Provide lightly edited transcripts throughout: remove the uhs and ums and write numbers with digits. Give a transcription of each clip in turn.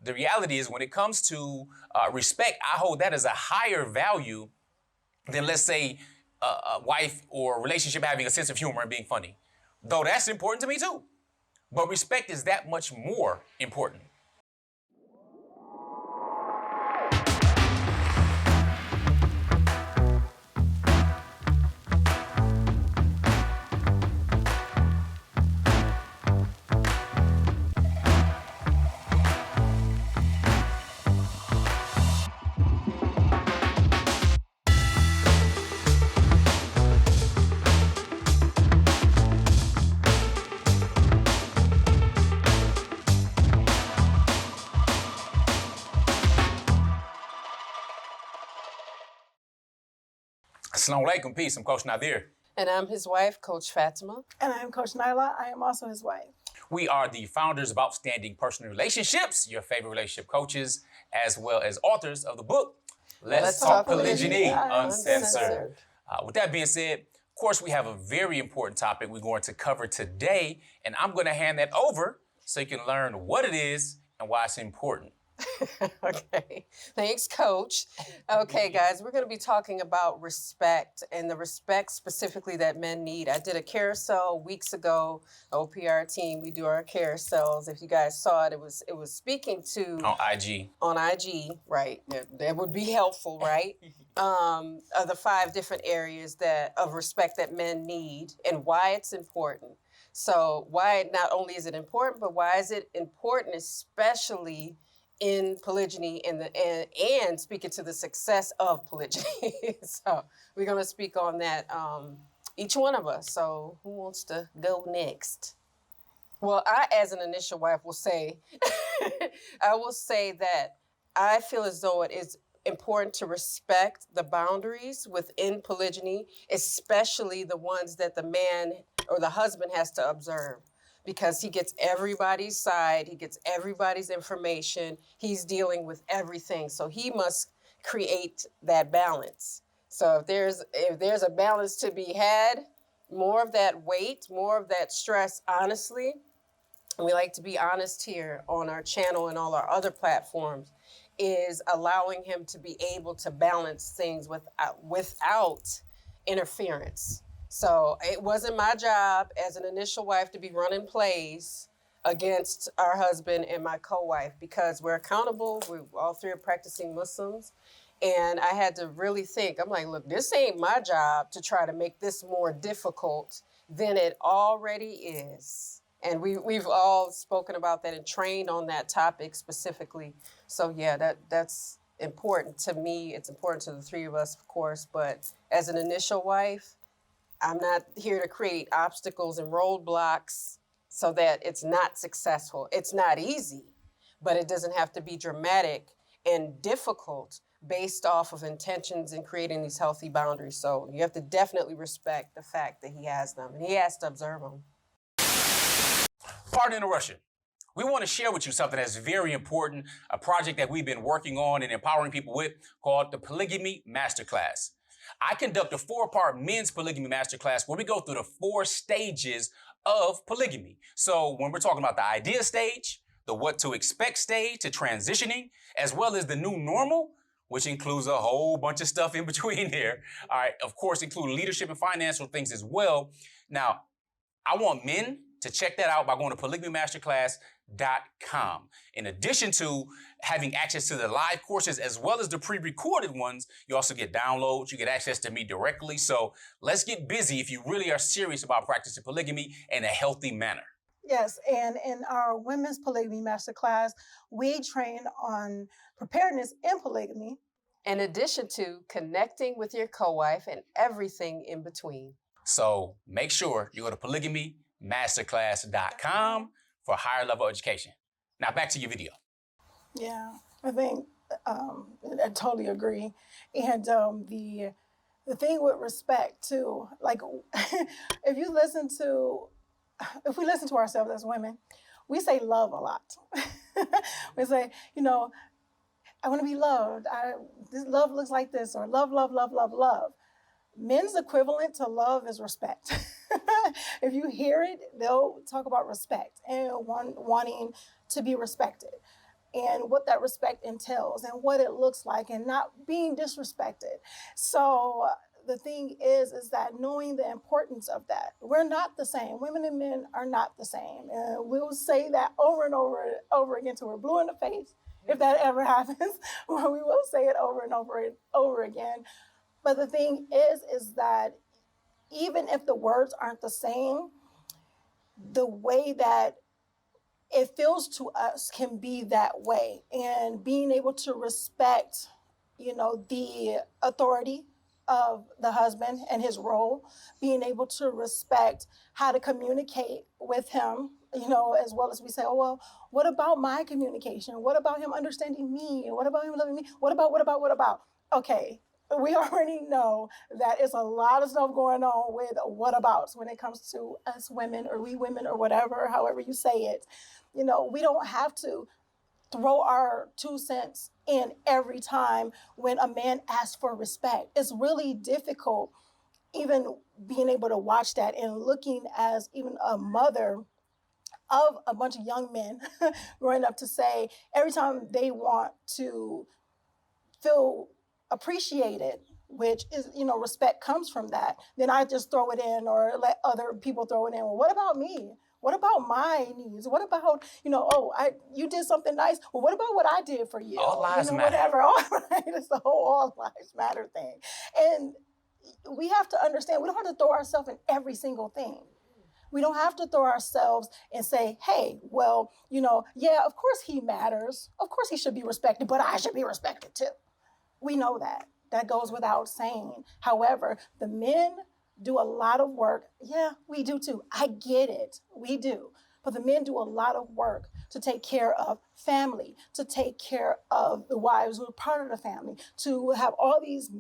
the reality is when it comes to respect, I hold that as a higher value than, let's say, a wife or relationship having a sense of humor and being funny. Though that's important to me too. But respect is that much more important. Assalamu alaikum, peace. I'm Coach Nadir. And I'm his wife, Coach Fatima. And I'm Coach Nyla. I am also his wife. We are the founders of Outstanding Personal Relationships, your favorite relationship coaches, as well as authors of the book, Let's Talk Polygyny Uncensored. With that being said, of course, we have a very important topic we're going to cover today, and I'm going to hand that over so you can learn what it is and why it's important. Okay, thanks, Coach. Okay, guys, we're going to be talking about respect and the respect specifically that men need. I did a carousel weeks ago. OPR team, we do our carousels. If you guys saw it, it was speaking to on IG. On IG, right? That would be helpful, right? Of the 5 different areas of respect that men need and why it's important. So, why not only is it important, but why is it important, especially in polygyny and speaking to the success of polygyny. So we're going to speak on that, each one of us. So who wants to go next? Well, I, as an initial wife, will say, I will say that I feel as though it is important to respect the boundaries within polygyny, especially the ones that the man or the husband has to observe. Because he gets everybody's side, he gets everybody's information, he's dealing with everything. So he must create that balance. So if there's a balance to be had, more of that weight, more of that stress, honestly, and we like to be honest here on our channel and all our other platforms, is allowing him to be able to balance things without interference. So it wasn't my job as an initial wife to be running plays against our husband and my co-wife because we're accountable. We all 3 are practicing Muslims. And I had to really think, I'm like, look, this ain't my job to try to make this more difficult than it already is. And we've all spoken about that and trained on that topic specifically. So yeah, that's important to me. It's important to the 3 of us, of course. But as an initial wife, I'm not here to create obstacles and roadblocks so that it's not successful. It's not easy, but it doesn't have to be dramatic and difficult based off of intentions and creating these healthy boundaries. So you have to definitely respect the fact that he has them and he has to observe them. Pardon the interruption. We want to share with you something that's very important, a project that we've been working on and empowering people with called the Polygamy Masterclass. I conduct a 4-part men's polygamy masterclass where we go through the 4 stages of polygamy. So when we're talking about the idea stage, the what to expect stage, to transitioning, as well as the new normal, which includes a whole bunch of stuff in between there. All right, of course, include leadership and financial things as well. Now, I want men to check that out by going to polygamymasterclass.com. In addition to having access to the live courses as well as the pre-recorded ones, you also get downloads, you get access to me directly. So let's get busy if you really are serious about practicing polygamy in a healthy manner. Yes, and in our Women's Polygamy Masterclass, we train on preparedness in polygamy. In addition to connecting with your co-wife and everything in between. So make sure you go to polygamymasterclass.com for higher level education. Now back to your video. Yeah, I think I totally agree. And the thing with respect too, like if we listen to ourselves as women, we say love a lot. We say, I want to be loved. This love looks like this, or love, love, love, love, love. Men's equivalent to love is respect. If you hear it, they'll talk about respect and wanting to be respected. and what that respect entails and what it looks like and not being disrespected. So the thing is that knowing the importance of that. We're not the same. Women and men are not the same. And we'll say that over and over again till we're blue in the face, if that ever happens. Well, we will say it over and over again. But the thing is that even if the words aren't the same, the way that it feels to us can be that way. And being able to respect, the authority of the husband and his role, being able to respect how to communicate with him, as well as we say, oh, well, what about my communication? What about him understanding me? What about him loving me? What about? Okay, we already know that it's a lot of stuff going on with whatabouts when it comes to us women or we women or whatever, however you say it. We don't have to throw our 2 cents in every time when a man asks for respect. It's really difficult even being able to watch that and looking as even a mother of a bunch of young men growing up to say every time they want to feel appreciated, which is, respect comes from that, then I just throw it in or let other people throw it in. Well, what about me? What about my needs? What about, you did something nice. Well, what about what I did for you? All lives matter. Whatever. All right. It's the whole all lives matter thing. And we have to understand, we don't have to throw ourselves in every single thing. We don't have to throw ourselves and say, hey, well, yeah, of course he matters. Of course he should be respected, but I should be respected too. We know that. That goes without saying. However, the men do a lot of work. Yeah, we do too. I get it. We do. But the men do a lot of work to take care of family, to take care of the wives who are part of the family, to have all these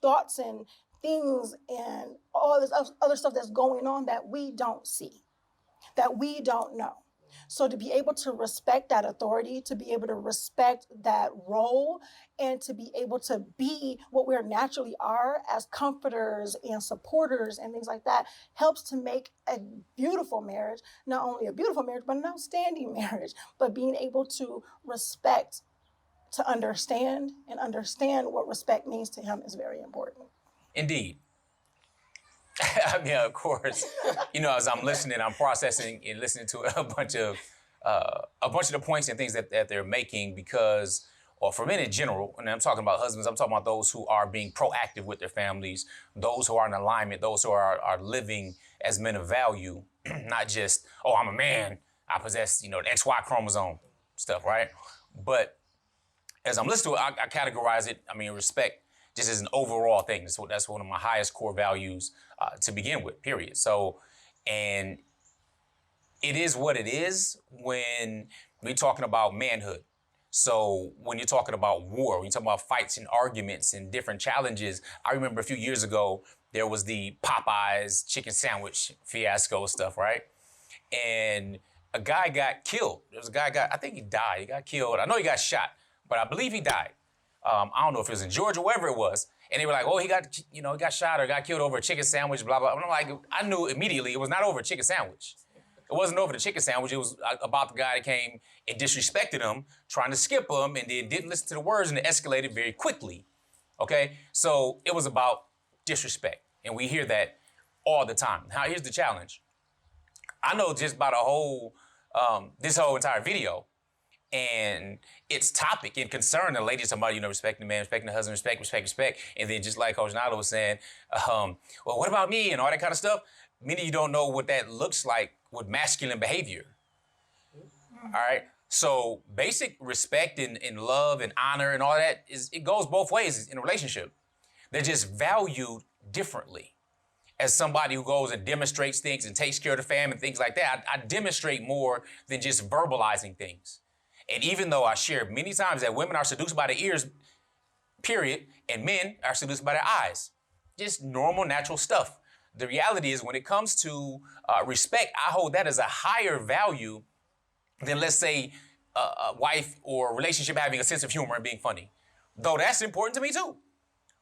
thoughts and things and all this other stuff that's going on that we don't see, that we don't know. So to be able to respect that authority, to be able to respect that role, and to be able to be what we naturally are as comforters and supporters and things like that helps to make a beautiful marriage, not only a beautiful marriage, but an outstanding marriage. But being able to respect, to understand what respect means to him is very important. Indeed. I mean, of course, as I'm listening, I'm processing and listening to a bunch of the points and things that they're making because, or for men in general, and I'm talking about husbands, I'm talking about those who are being proactive with their families, those who are in alignment, those who are living as men of value, not just, oh, I'm a man, I possess, the XY chromosome stuff, right? But as I'm listening to it, I categorize it, respect just as an overall thing. So that's one of my highest core values to begin with, period. So, and it is what it is when we're talking about manhood. So when you're talking about war, when you're talking about fights and arguments and different challenges, I remember a few years ago, there was the Popeyes chicken sandwich fiasco stuff, right? And a guy got killed. There was a guy I think he died. He got killed. I know he got shot, but I believe he died. I don't know if it was in Georgia, wherever it was. And they were like, oh, he got shot or got killed over a chicken sandwich, blah, blah. And I'm like, I knew immediately it was not over a chicken sandwich. It wasn't over the chicken sandwich. It was about the guy that came and disrespected him, trying to skip him, and then didn't listen to the words, and it escalated very quickly. Okay? So it was about disrespect. And we hear that all the time. Now, here's the challenge. I know just about this whole entire video, and its topic and concern, the ladies talking about, respecting the man, respecting the husband, respect. And then just like Coach Nalo was saying, well, what about me and all that kind of stuff? Many of you don't know what that looks like with masculine behavior. All right? So basic respect and love and honor and all that, it goes both ways in a relationship. They're just valued differently. As somebody who goes and demonstrates things and takes care of the family and things like that, I demonstrate more than just verbalizing things. And even though I shared many times that women are seduced by the ears, period, and men are seduced by their eyes. Just normal, natural stuff. The reality is when it comes to respect, I hold that as a higher value than, let's say, a wife or relationship having a sense of humor and being funny. Though that's important to me too.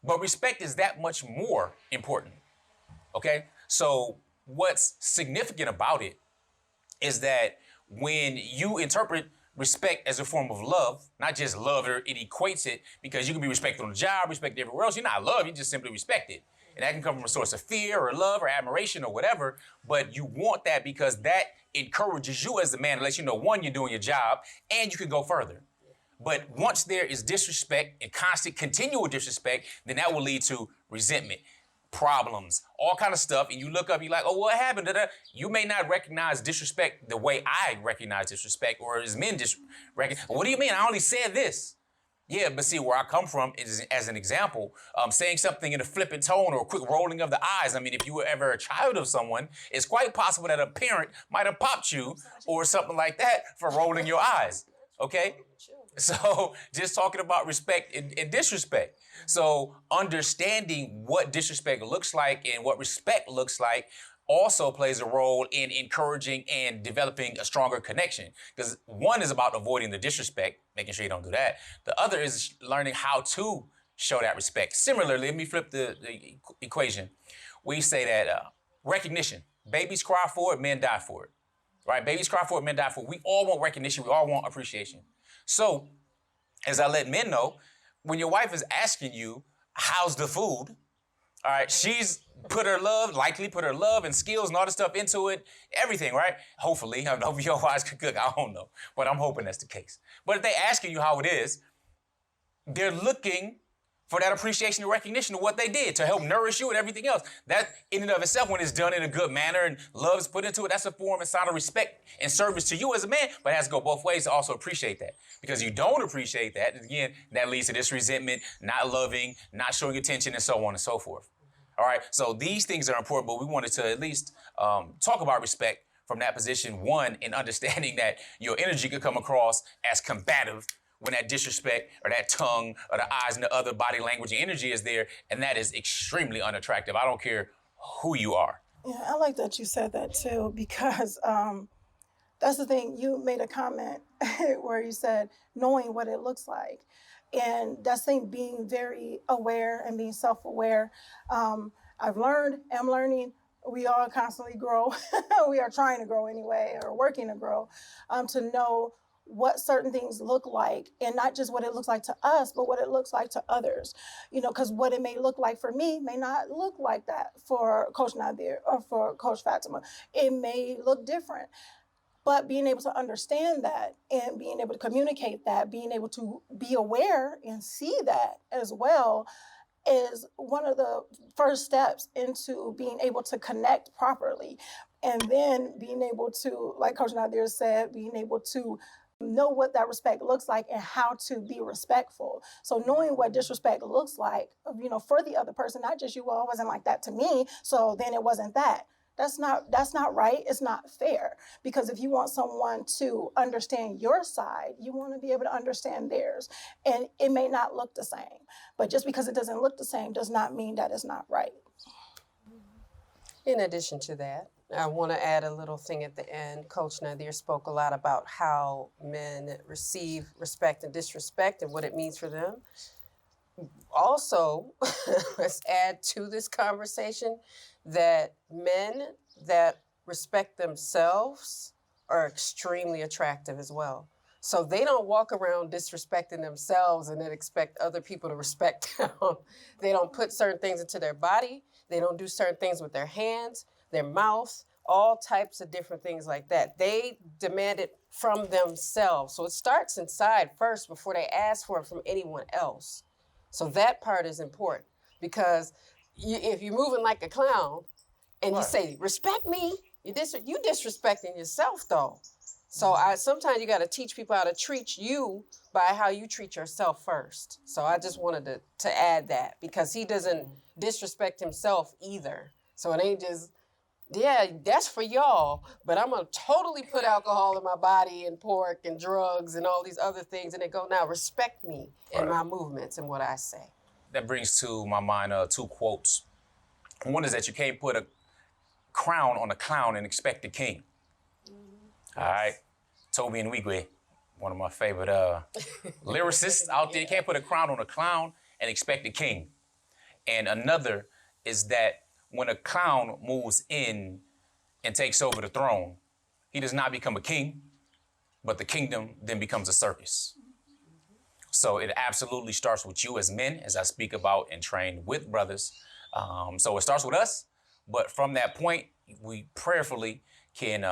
But respect is that much more important. Okay? So what's significant about it is that when you interpret respect as a form of love, not just love, it equates it, because you can be respected on the job, respected everywhere else. You're not love, you just simply respect it. And that can come from a source of fear or love or admiration or whatever, but you want that because that encourages you as a man, to let you know, one, you're doing your job, and you can go further. But once there is disrespect and constant, continual disrespect, then that will lead to resentment, problems, all kind of stuff. And you look up, you're like, oh, what happened? You may not recognize disrespect the way I recognize disrespect, or as men recognize. What do you mean? I only said this. Yeah, but see, where I come from is, as an example, saying something in a flippant tone or a quick rolling of the eyes. I mean, if you were ever a child of someone, it's quite possible that a parent might have popped you or something like that for rolling your eyes, okay? So just talking about respect and disrespect. So understanding what disrespect looks like and what respect looks like also plays a role in encouraging and developing a stronger connection. Because one is about avoiding the disrespect, making sure you don't do that. The other is learning how to show that respect. Similarly, let me flip the equation. We say that recognition, babies cry for it, men die for it, right? Babies cry for it, men die for it. We all want recognition. We all want appreciation. So as I let men know, when your wife is asking you, how's the food? All right, she's likely put her love and skills and all this stuff into it, everything, right? Hopefully, I don't know if your wives can cook, I don't know, but I'm hoping that's the case. But if they asking you how it is, they're looking for that appreciation and recognition of what they did to help nourish you and everything else. That in and of itself, when it's done in a good manner and love is put into it, that's a form and sign of respect and service to you as a man, but it has to go both ways to also appreciate that. Because you don't appreciate that, again, that leads to this resentment, not loving, not showing attention, and so on and so forth. All right, so these things are important, but we wanted to at least talk about respect from that position, one, in understanding that your energy could come across as combative when that disrespect or that tongue or the eyes and the other body language and energy is there, and that is extremely unattractive. I don't care who you are. Yeah, I like that you said that too, because that's the thing. You made a comment where you said knowing what it looks like. And that's thing, being very aware and being self-aware. I've learned, am learning, we all constantly grow. We are trying to grow anyway, or working to grow, to know what certain things look like, and not just what it looks like to us, but what it looks like to others. You know, because what it may look like for me may not look like that for Coach Nadir or for Coach Fatima. It may look different. But being able to understand that and being able to communicate that, being able to be aware and see that as well, is one of the first steps into being able to connect properly. And then being able to, like Coach Nadir said, being able to know what that respect looks like and how to be respectful. So knowing what disrespect looks like, you know, for the other person, not just you, well, it wasn't like that to me, so then it wasn't that. That's not right. It's not fair. Because if you want someone to understand your side, you want to be able to understand theirs. And it may not look the same. But just because it doesn't look the same does not mean that it's not right. In addition to that, I want to add a little thing at the end. Coach Nadir spoke a lot about how men receive respect and disrespect and what it means for them. Also, let's add to this conversation that men that respect themselves are extremely attractive as well. So they don't walk around disrespecting themselves and then expect other people to respect them. They don't put certain things into their body. They don't do certain things with their hands, their mouth, all types of different things like that. They demand it from themselves. So it starts inside first before they ask for it from anyone else. So that part is important, because if you're moving like a clown and you say, respect me, you disrespecting yourself though. So sometimes you got to teach people how to treat you by how you treat yourself first. So I just wanted to add that, because he doesn't disrespect himself either. So it ain't just, yeah, that's for y'all, but I'm going to totally put alcohol in my body and pork and drugs and all these other things, and they go, now respect me and my movements and what I say. That brings to my mind two quotes. One is that you can't put a crown on a clown and expect a king. All right. Toby and Wigwe, one of my favorite lyricists out there. You can't put a crown on a clown and expect a king. And another is that when a clown moves in and takes over the throne, he does not become a king. but the kingdom then becomes a circus. So it absolutely starts with you as men, as I speak about and train with brothers. So it starts with us, but from that point, we prayerfully can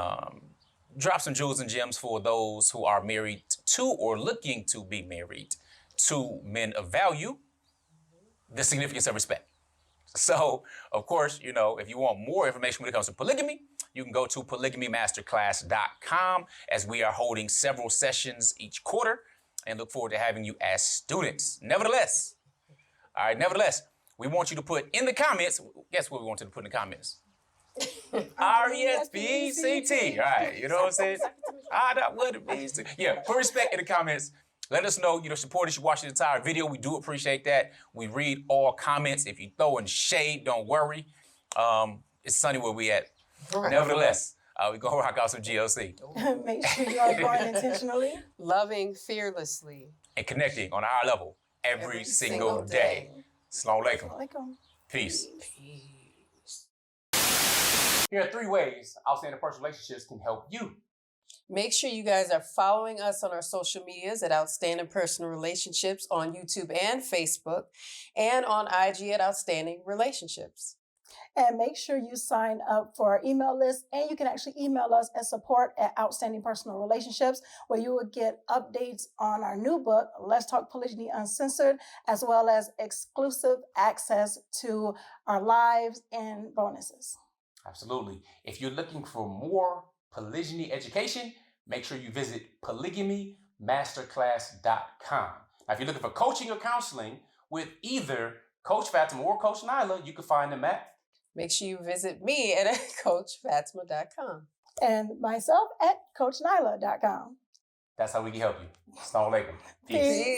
drop some jewels and gems for those who are married to or looking to be married to men of value, the significance of respect. So, of course, you know, if you want more information when it comes to polygamy, you can go to polygamymasterclass.com, as we are holding several sessions each quarter and look forward to having you as students. Nevertheless, we want you to put in the comments, guess what we want you to put in the comments? RESPECT. All right, you know what I'm saying? What it means to, yeah, put respect in the comments. Let us know, support us. You watch the entire video. We do appreciate that. We read all comments. If you throw in shade, don't worry. It's sunny where we at. Nevertheless, we're going to rock out some GLC. Make sure you are growing intentionally. Loving fearlessly. And connecting on our level every single day. Assalamu alaikum. Peace. Here are 3 ways outstanding personal relationships can help you. Make sure you guys are following us on our social medias at Outstanding Personal Relationships on YouTube and Facebook, and on IG at Outstanding Relationships. And make sure you sign up for our email list, and you can actually email us at support@Outstanding Personal Relationships, where you will get updates on our new book, Let's Talk Polygyny Uncensored, as well as exclusive access to our lives and bonuses. Absolutely. If you're looking for more polygyny education, make sure you visit polygamymasterclass.com. Now, if you're looking for coaching or counseling with either Coach Fatima or Coach Nyla, you can find them at. Make sure you visit me at CoachFatima.com. And myself at CoachNyla.com. That's how we can help you. Assalamu alaikum. Peace.